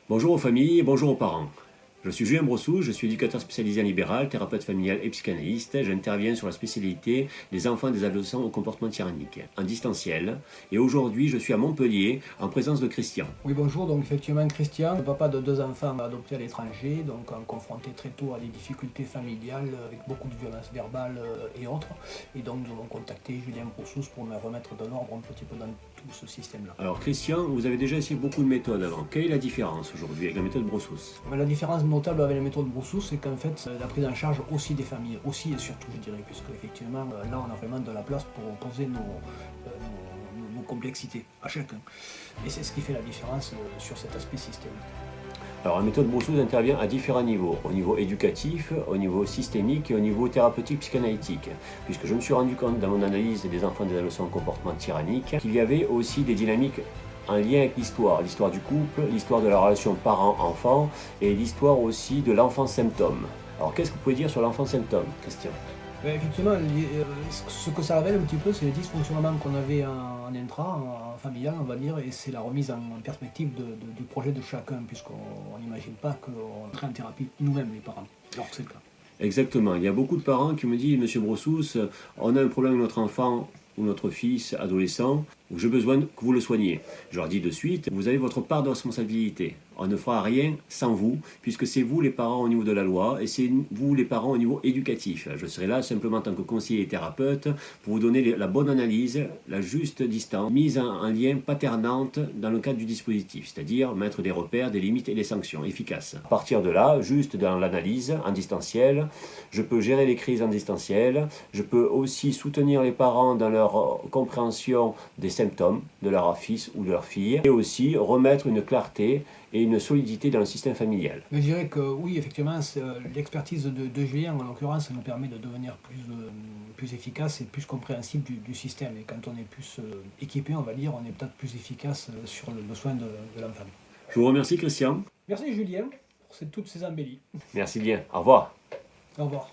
Bonjour aux familles et bonjour aux parents. Je suis Julien Brossou, je suis éducateur spécialisé en libéral, thérapeute familial et psychanalyste. J'interviens sur la spécialité des enfants et des adolescents au comportement tyrannique, en distanciel. Et aujourd'hui, je suis à Montpellier, en présence de Christian. Oui, bonjour. Donc effectivement, Christian, papa de 2 enfants adoptés à l'étranger, donc confronté très tôt à des difficultés familiales avec beaucoup de violences verbales et autres. Et donc nous avons contacté Julien Brossous pour me remettre de l'ordre un petit peu dans tout ce système-là. Alors Christian, vous avez déjà essayé beaucoup de méthodes avant. Quelle est la différence aujourd'hui avec la méthode Brossous? Mais la différence notable avec la méthode Brossous, c'est qu'en fait, la prise en charge aussi des familles, aussi et surtout, je dirais, puisque effectivement, là, on a vraiment de la place pour poser nos complexités à chacun. Et c'est ce qui fait la différence sur cet aspect systémique. Alors la méthode Brossous intervient à différents niveaux, au niveau éducatif, au niveau systémique et au niveau thérapeutique psychanalytique, puisque je me suis rendu compte dans mon analyse des enfants et des adolescents en comportement tyrannique qu'il y avait aussi des dynamiques en lien avec l'histoire du couple, l'histoire de la relation parent-enfant et l'histoire aussi de l'enfant symptôme. Alors qu'est-ce que vous pouvez dire sur l'enfant symptôme, Christian? Effectivement, ce que ça révèle un petit peu, c'est les dysfonctionnements qu'on avait en intra, en familial, on va dire, et c'est la remise en perspective du projet de chacun, puisqu'on n'imagine pas qu'on entre en thérapie nous-mêmes, les parents, alors que c'est le cas. Exactement, il y a beaucoup de parents qui me disent, Monsieur Brossous, on a un problème avec notre enfant ou notre fils adolescent, où j'ai besoin que vous le soigniez. Je leur dis de suite, vous avez votre part de responsabilité. On ne fera rien sans vous, puisque c'est vous les parents au niveau de la loi, et c'est vous les parents au niveau éducatif. Je serai là simplement en tant que conseiller et thérapeute pour vous donner la bonne analyse, la juste distance, mise en lien paternante dans le cadre du dispositif, c'est-à-dire mettre des repères, des limites et des sanctions efficaces. À partir de là, juste dans l'analyse en distanciel, je peux gérer les crises en distanciel, je peux aussi soutenir les parents dans leur compréhension des symptômes de leur fils ou de leur fille, et aussi remettre une clarté et une solidité dans le système familial. Mais je dirais que oui, effectivement, l'expertise de Julien, en l'occurrence, ça nous permet de devenir plus efficace et plus compréhensible du système. Et quand on est plus équipé, on va dire, on est peut-être plus efficace sur le soin de l'enfant. Je vous remercie, Christian. Merci Julien pour toutes ces embellies. Merci bien. Au revoir. Au revoir.